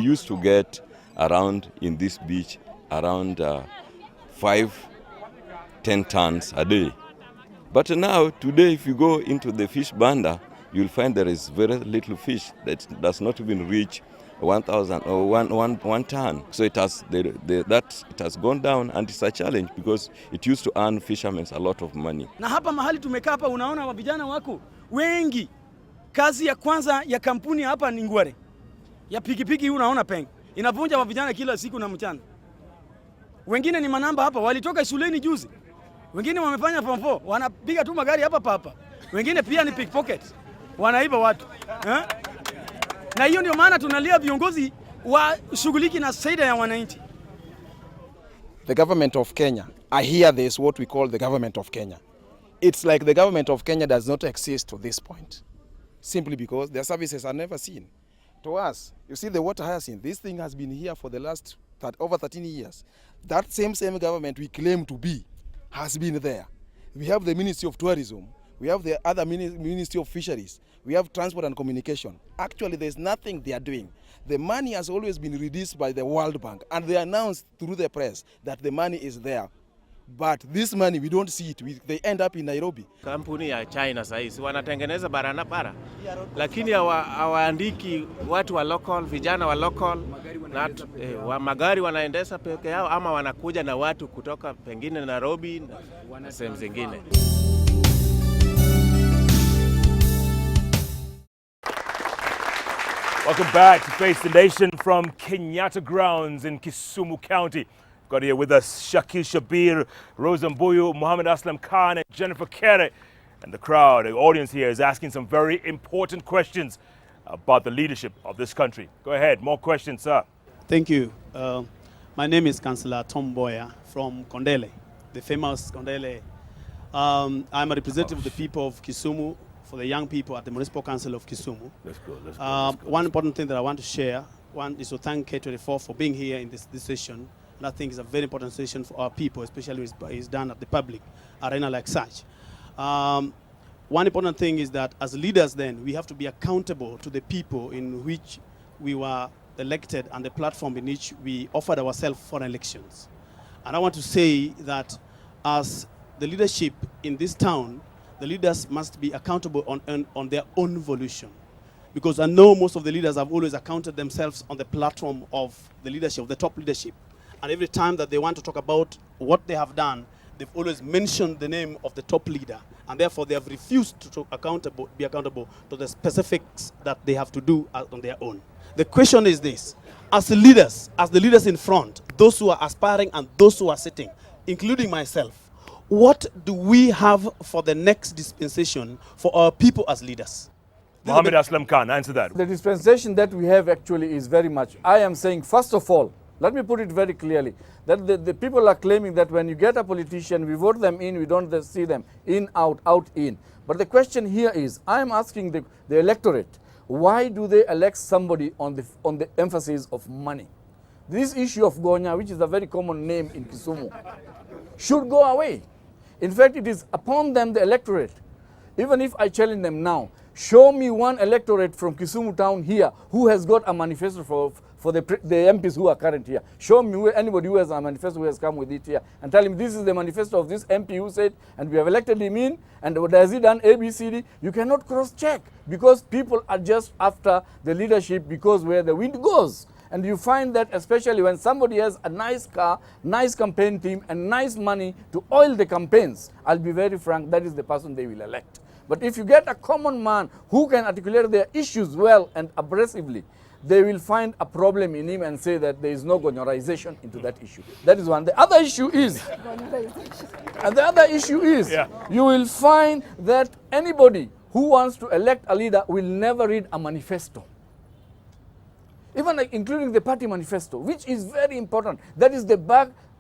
used to get around in this beach around 5-10 tons a day. But now, today, if you go into the fish banda, you'll find there is very little fish that does not even reach 1,000 or one ton. So it has it has gone down, and it's a challenge because it used to earn fishermen a lot of money. Na hapa mahali tumekaa hapa, unaona vijana wako wengi. Kazi ya kwanza ya kampuni hapa ni ngware. Ya pikipiki unaona peng. Inavunja wa vijana kila siku na mchana. Wengine ni manamba hapa, walitoka shuleni juzi. Wengine wamefanya form 4, wanapiga tu magari hapa hapa. Wengine pia ni pickpocket. Wanaiba watu. Na hiyo ndio maana tunalia viongozi wa shughuliki na saida ya wananchi. The government of Kenya, I hear this, what we call the government of Kenya. It's like the government of Kenya does not exist to this point. Simply because their services are never seen. To us, you see the water hyacinth, this thing has been here for the last over 13 years. That same government we claim to be has been there. We have the Ministry of Tourism. We have the other Ministry of Fisheries. We have Transport and Communication. Actually, there's nothing they are doing. The money has always been released by the World Bank, and they announced through the press that the money is there. But this money, we don't see it. They end up in Nairobi. Kampuni ya China sahizi wanatengeneza barabara, lakini hawaandiki watu wa local, vijana wa local, na wa magari wanaendesha peke yao ama wanakuja na watu kutoka pengine Nairobi na sehemu zingine. Welcome back to Face the Nation from Kenyatta Grounds in Kisumu County. Got here with us Shakil Shabir, Rosambuyu, Mohammed Aslam Khan, and Jennifer Kere. And the crowd, the audience here is asking some very important questions about the leadership of this country. Go ahead, more questions, sir. Thank you. My name is Councillor Tom Boya from Kondele, the famous Kondele. I'm a representative of the people of Kisumu, for the young people at the Municipal Council of Kisumu. Let's go. One important thing that I want to share, one is to thank K24 for being here in this session. And I think it's a very important session for our people, especially when it's done at the public arena like such. One important thing is that as leaders then, we have to be accountable to the people in which we were elected and the platform in which we offered ourselves for elections. And I want to say that as the leadership in this town, the leaders must be accountable on their own volition. Because I know most of the leaders have always accounted themselves on the platform of the leadership, of the top leadership. And every time that they want to talk about what they have done, they've always mentioned the name of the top leader. And therefore they have refused to be accountable to the specifics that they have to do on their own. The question is this: as the leaders in front, those who are aspiring and those who are sitting, including myself, what do we have for the next dispensation for our people as leaders? Mohammed Aslam Khan, answer that. The dispensation that we have actually is very much, I am saying, first of all, let me put it very clearly, that the people are claiming that when you get a politician, we vote them in, we don't see them in, out, out, in. But the question here is, I am asking the electorate, why do they elect somebody on the emphasis of money? This issue of Gonya, which is a very common name in Kisumu, should go away. In fact, it is upon them, the electorate. Even if I challenge them now, show me one electorate from Kisumu town here who has got a manifesto for the MPs who are current here. Show me anybody who has a manifesto who has come with it here and tell him this is the manifesto of this MP who said, and we have elected him in, and what has he done, A, B, C, D. You cannot cross-check because people are just after the leadership because where the wind goes. And you find that especially when somebody has a nice car, nice campaign team, and nice money to oil the campaigns, I'll be very frank, that is the person they will elect. But if you get a common man who can articulate their issues well and aggressively, they will find a problem in him and say that there is no gonyorization into that issue. That is one. The other issue is, you will find that anybody who wants to elect a leader will never read a manifesto. Even like including the party manifesto, which is very important. That is the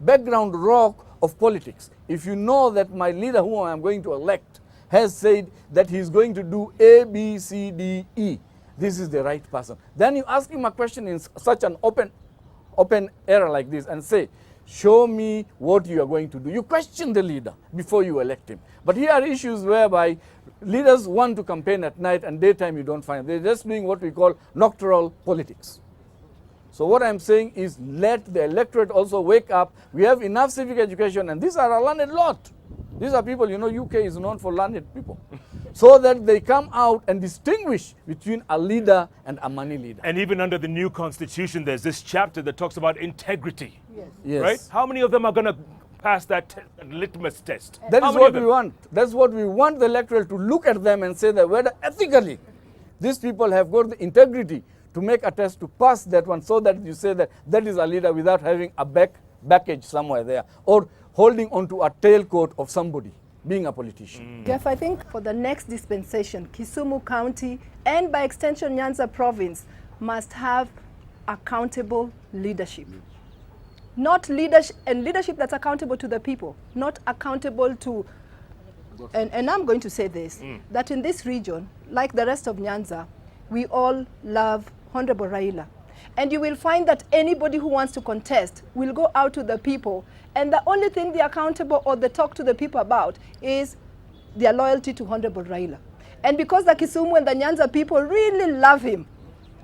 background rock of politics. If you know that my leader who I am going to elect has said that he is going to do A, B, C, D, E, this is the right person. Then you ask him a question in such an open era like this and say, show me what you are going to do. You question the leader before you elect him. But here are issues whereby leaders want to campaign at night and daytime you don't find. They're just doing what we call nocturnal politics. So what I'm saying is let the electorate also wake up. We have enough civic education, and these are a learned lot. These are people, you know, UK is known for learned people. So that they come out and distinguish between a leader and a money leader. And even under the new constitution, there's this chapter that talks about integrity. Yes. Right? How many of them are going to pass that litmus test? That How is many what of them? we want. That's what we want the electorate to look at them and say that whether ethically these people have got the integrity to make a test to pass that one, so that you say that that is a leader without having a baggage somewhere there or holding onto a tailcoat of somebody being a politician. Jeff, I think for the next dispensation, Kisumu County and by extension Nyanza Province must have accountable leadership. Not leadership, and leadership that's accountable to the people, not accountable to, and I'm going to say this, that in this region, like the rest of Nyanza, we all love Honorable Raila. And you will find that anybody who wants to contest will go out to the people, and the only thing they're accountable or they talk to the people about is their loyalty to Honorable Raila. And because the Kisumu and the Nyanza people really love him,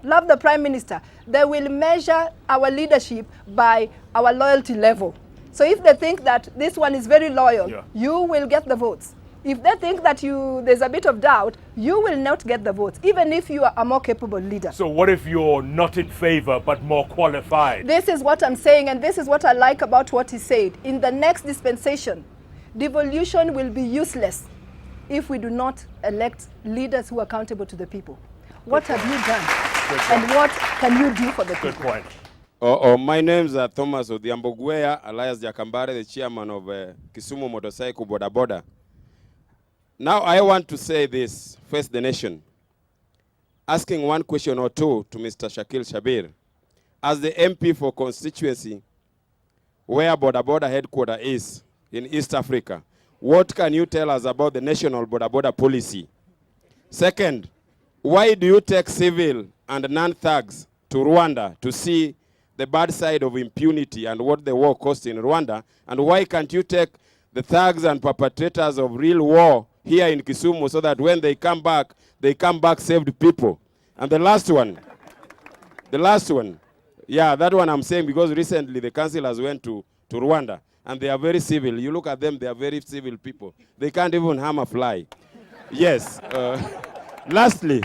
love the Prime Minister, they will measure our leadership by our loyalty level. So if they think that this one is very loyal, you will get the votes. If they think that there's a bit of doubt, you will not get the votes, even if you are a more capable leader. So what if you're not in favor but more qualified? This is what I'm saying, and this is what I like about what he said. In the next dispensation, devolution will be useless if we do not elect leaders who are accountable to the people. What have you done? And what can you do for the people? Good point. My name is Thomas Odhiambo, alias Jakambare, the chairman of Kisumu Motorcycle Boda Boda. Now I want to say this, face the nation, asking one question or two to Mr. Shakil Shabir. As the MP for constituency, where Boda Boda headquarters is in East Africa, what can you tell us about the national Boda Boda policy? Second, why do you take civil and non-thugs to Rwanda to see the bad side of impunity and what the war cost in Rwanda? And why can't you take the thugs and perpetrators of real war here in Kisumu so that when they come back saved people? And the last one, yeah, that one I'm saying because recently the councillors went to Rwanda and they are very civil. You look at them, they are very civil people. They can't even harm a fly. Yes. Lastly,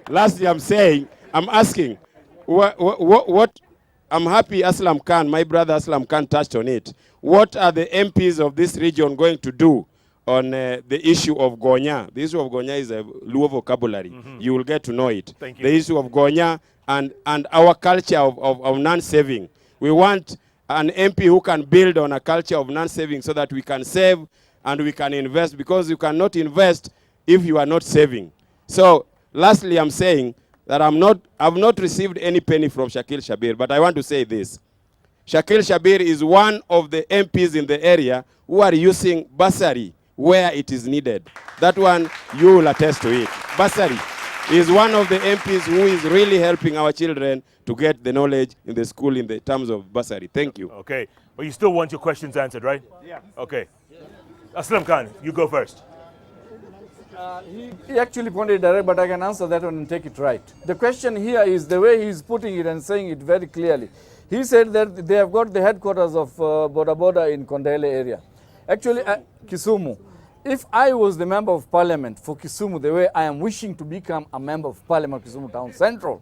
I'm asking, what I'm happy Aslam Khan, my brother Aslam Khan touched on it. What are the MPs of this region going to do on the issue of Gonya? The issue of Gonya is a Luo vocabulary. You will get to know it. Thank you. The issue of Gonya and our culture of non-saving. We want an MP who can build on a culture of non-saving so that we can save and we can invest, because you cannot invest if you are not saving. So lastly, I'm saying that I've not received any penny from Shakil Shabir, but I want to say this. Shakil Shabir is one of the MPs in the area who are using bursary where it is needed. That one, you will attest to it. Bursary is one of the MPs who is really helping our children to get the knowledge in the school in the terms of bursary. Thank you. Okay. But you still want your questions answered, right? Yeah. Okay. Aslam Khan, you go first. He actually pointed direct, but I can answer that one and take it right. The question here is the way he's putting it and saying it very clearly. He said that they have got the headquarters of Boda Boda in Kondele area. Actually, Kisumu. If I was the member of parliament for Kisumu, the way I am wishing to become a member of parliament Kisumu Town Central,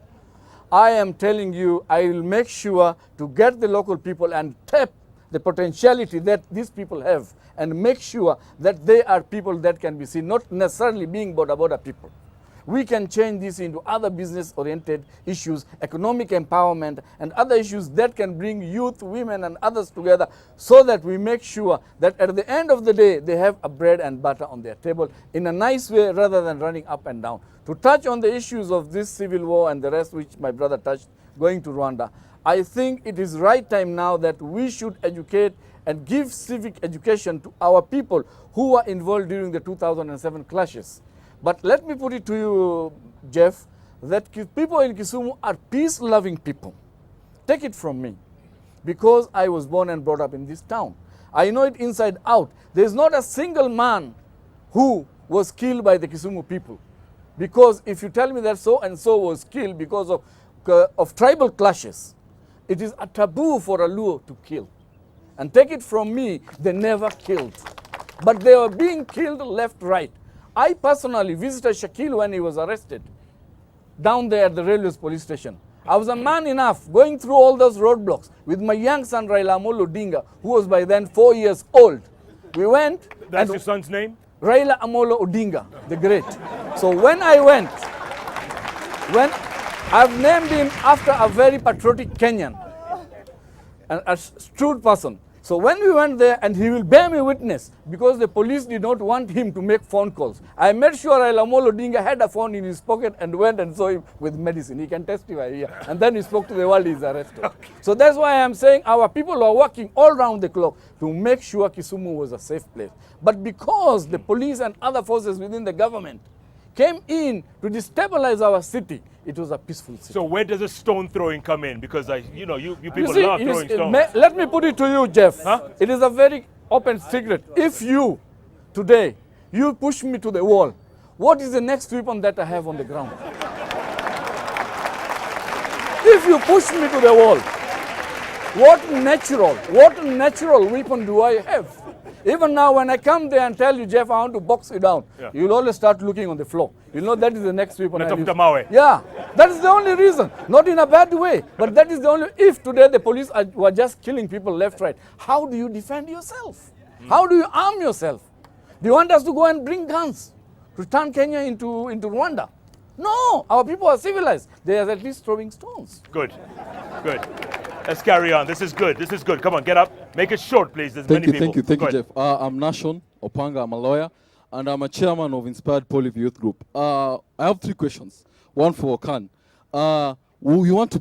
I am telling you, I will make sure to get the local people and tap the potentiality that these people have and make sure that they are people that can be seen, not necessarily being Boda Boda people. We can change this into other business-oriented issues, economic empowerment, and other issues that can bring youth, women, and others together so that we make sure that at the end of the day, they have a bread and butter on their table in a nice way rather than running up and down. To touch on the issues of this civil war and the rest which my brother touched, going to Rwanda, I think it is right time now that we should educate and give civic education to our people who were involved during the 2007 clashes. But let me put it to you, Jeff, that people in Kisumu are peace-loving people. Take it from me, because I was born and brought up in this town. I know it inside out. There is not a single man who was killed by the Kisumu people. Because if you tell me that so-and-so was killed because of tribal clashes, It is a taboo for a Luo to kill. And take it from me, they never killed. But they were being killed left, right. I personally visited Shakil when he was arrested, down there at the railways police station. I was a man enough going through all those roadblocks with my young son Raila Amolo Odinga, who was by then 4 years old. We went. That's your son's name? Raila Amolo Odinga, the great. So when I went, I've named him after a very patriotic Kenyan, a shrewd person. So when we went there, and he will bear me witness, because the police did not want him to make phone calls. I made sure Raila Amolo Odinga had a phone in his pocket and went and saw him with medicine. He can testify here. And then he spoke to the world, he's arrested. Okay. So that's why I'm saying our people are working all round the clock to make sure Kisumu was a safe place. But because the police and other forces within the government came in to destabilize our city, it was a peaceful city. So where does the stone throwing come in? Because you people see, love throwing stones. Let me put it to you, Jeff. Huh? It is a very open secret. If you, today, you push me to the wall, what is the next weapon that I have on the ground? If you push me to the wall, what natural weapon do I have? Even now, when I come there and tell you, Jeff, I want to box you down, you'll always start looking on the floor. You know that is the next weapon I use. Yeah, that is the only reason. Not in a bad way, but that is the only. If today the police were just killing people left, right, how do you defend yourself? How do you arm yourself? Do you want us to go and bring guns to turn Kenya into Rwanda? No, our people are civilized. They are at least throwing stones. Good, good. Let's carry on. This is good. This is good. Come on, get up. Make it short, please. There's many people. Thank you, Jeff. I'm Nashon Opanga. I'm a lawyer, and I'm a chairman of Inspired Poliv Youth Group. I have 3 questions. One for Khan. We want to